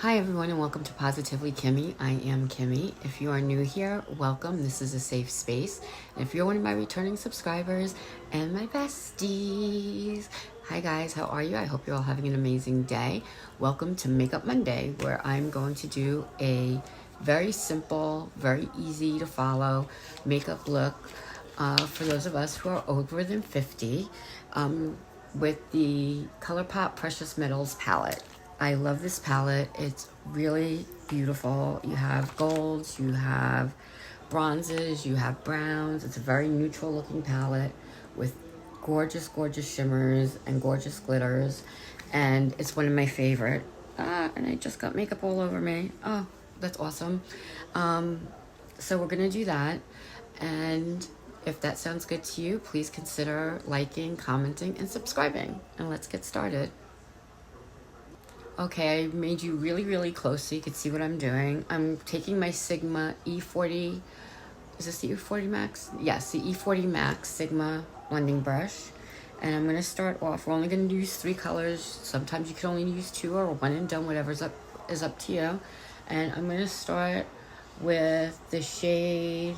Hi everyone and welcome to Positively Kimmie. I am Kimmie. If you are new here, welcome. This is a safe space. And if you're one of my returning subscribers and my besties, hi guys, how are you? I hope you're all having an amazing day. Welcome to Makeup Monday, where I'm going to do a very simple, very easy to follow makeup look for those of us who are over than 50 with the Colourpop Precious Metals palette. I love this palette. It's really beautiful. You have golds, you have bronzes, you have browns. It's a very neutral looking palette with gorgeous, gorgeous shimmers and gorgeous glitters. And it's one of my favorite. And I just got makeup all over me. Oh, that's awesome. So we're gonna do that. And if that sounds good to you, please consider liking, commenting, and subscribing. And let's get started. Okay, I made you really, really close so you can see what I'm doing. I'm taking my Sigma E40, is this the E40 Max? Yes, the E40 Max Sigma blending brush. And I'm gonna start off, we're only gonna use 3 colors. Sometimes you can only use 2 or 1 and done, whatever's is up to you. And I'm gonna start with the shade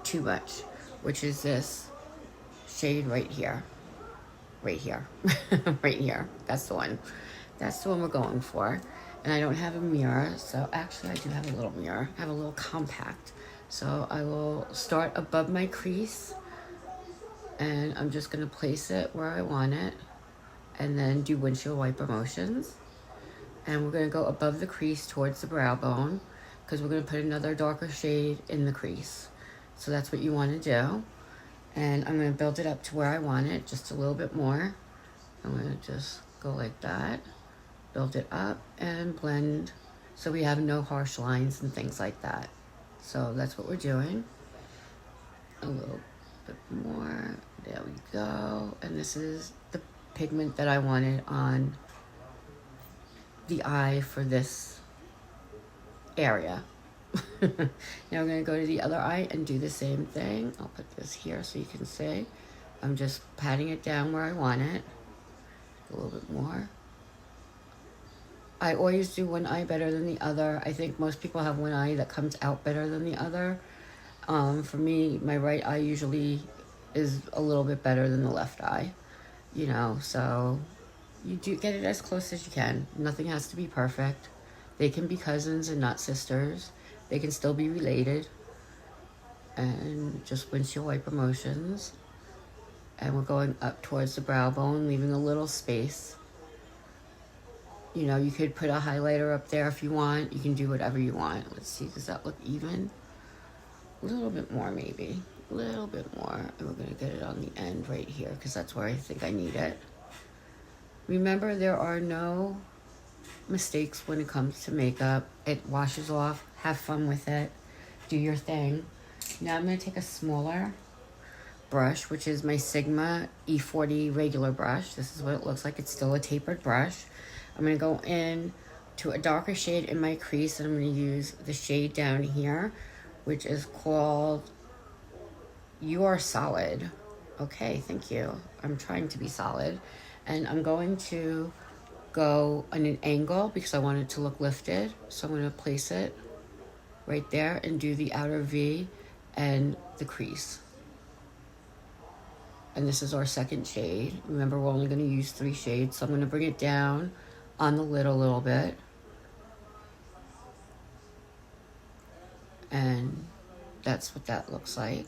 Too Much, which is this shade right here. Right here. Right here. That's the one. That's the one we're going for. And I don't have a mirror, so actually I do have a little mirror. I have a little compact. So I will start above my crease, and I'm just gonna place it where I want it, and then do windshield wiper motions. And we're gonna go above the crease towards the brow bone, because we're gonna put another darker shade in the crease. So that's what you wanna do. And I'm gonna build it up to where I want it, just a little bit more. I'm gonna just go like that. Build it up and blend so we have no harsh lines and things like that. So that's what we're doing. A little bit more. There we go. And this is the pigment that I wanted on the eye for this area. Now we're going to go to the other eye and do the same thing. I'll put this here so you can see. I'm just patting it down where I want it. A little bit more. I always do one eye better than the other. I think most people have one eye that comes out better than the other. For me, my right eye usually is a little bit better than the left eye. You know, so you do get it as close as you can. Nothing has to be perfect. They can be cousins and not sisters. They can still be related. And just windshield wiper motions. And we're going up towards the brow bone, leaving a little space. You know, you could put a highlighter up there if you want. You can do whatever you want. Let's see, does that look even? A little bit more, maybe. A little bit more. And we're going to get it on the end right here, because that's where I think I need it. Remember, there are no mistakes when it comes to makeup. It washes off. Have fun with it. Do your thing. Now I'm going to take a smaller brush, which is my Sigma E40 regular brush. This is what it looks like. It's still a tapered brush. I'm going to go in to a darker shade in my crease, and I'm going to use the shade down here, which is called You Are Solid. Okay, thank you. I'm trying to be solid. And I'm going to go on an angle because I want it to look lifted. So I'm going to place it right there and do the outer V and the crease. And this is our second shade. Remember, we're only going to use 3 shades, so I'm going to bring it down on the lid a little bit. And that's what that looks like.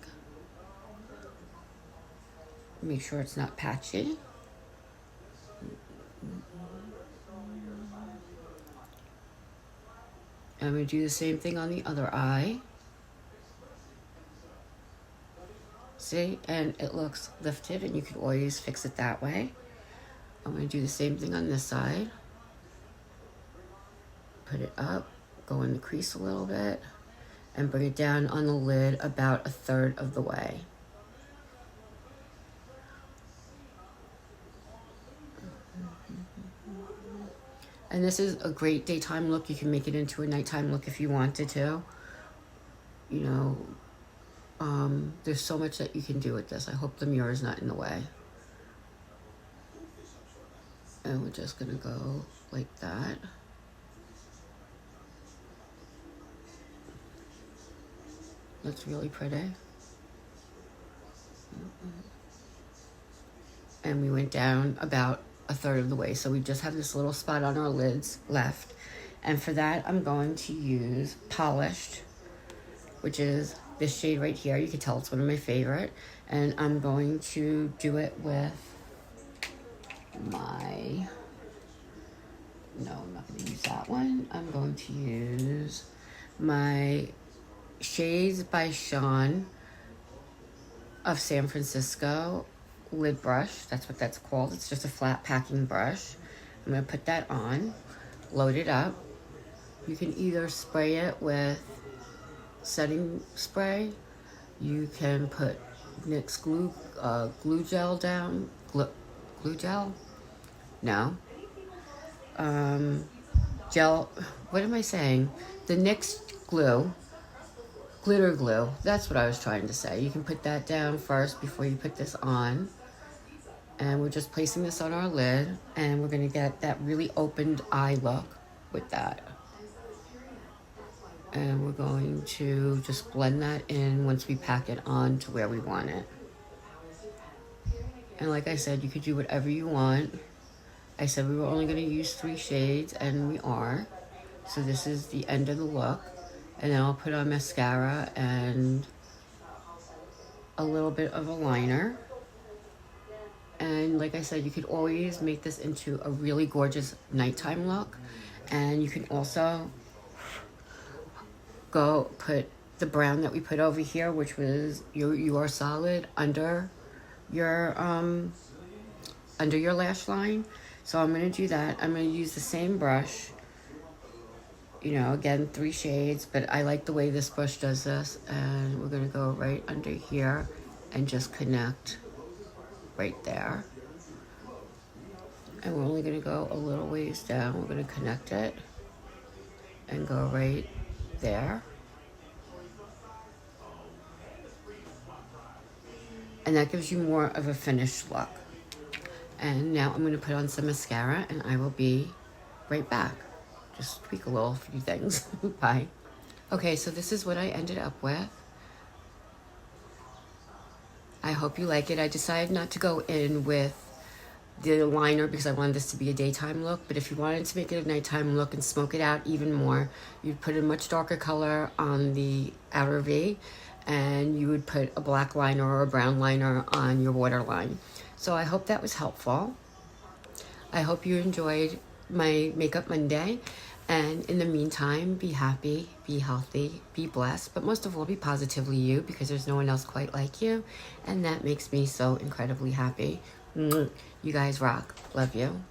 Make sure it's not patchy. And I'm going to do the same thing on the other eye. See? And it looks lifted, and you can always fix it that way. I'm going to do the same thing on this side. Put it up, go in the crease a little bit, and bring it down on the lid about 1/3 of the way. And this is a great daytime look. You can make it into a nighttime look if you wanted to. You know, there's so much that you can do with this. I hope the mirror is not in the way. And we're just gonna go like that. Looks really pretty. And we went down about a third of the way. So we just have this little spot on our lids left. And for that, I'm going to use Polished, which is this shade right here. You can tell it's one of my favorite. And I'm going to do it with my, no, I'm not going to use that one. I'm going to use my Shades by Sean of San Francisco lid brush. That's what that's called. It's just a flat packing brush. I'm going to put that on, load it up. You can either spray it with setting spray. You can put NYX glue gel down. Glue gel? No. Gel, what am I saying? The NYX glue. Glitter glue, that's what I was trying to say. You can put that down first before you put this on. And we're just placing this on our lid, and we're gonna get that really opened eye look with that. And we're going to just blend that in once we pack it on to where we want it. And like I said, you could do whatever you want. I said we were only gonna use 3 shades, and we are. So this is the end of the look. And then I'll put on mascara and a little bit of a liner. And like I said, you could always make this into a really gorgeous nighttime look. And you can also go put the brown that we put over here, which was your solid under your lash line. So I'm gonna do that. I'm gonna use the same brush. You know, again, 3 shades, but I like the way this brush does this. And we're gonna go right under here and just connect right there. And we're only gonna go a little ways down. We're gonna connect it and go right there. And that gives you more of a finished look. And now I'm gonna put on some mascara, and I will be right back. Just tweak a few things. Bye. Okay, so this is what I ended up with. I hope you like it. I decided not to go in with the liner because I wanted this to be a daytime look. But if you wanted to make it a nighttime look and smoke it out even more, you'd put a much darker color on the outer V, and you would put a black liner or a brown liner on your waterline. So I hope that was helpful. I hope you enjoyed my Makeup Monday. And in the meantime, be happy, be healthy, be blessed, but most of all, be positively you, because there's no one else quite like you. And that makes me so incredibly happy. You guys rock. Love you.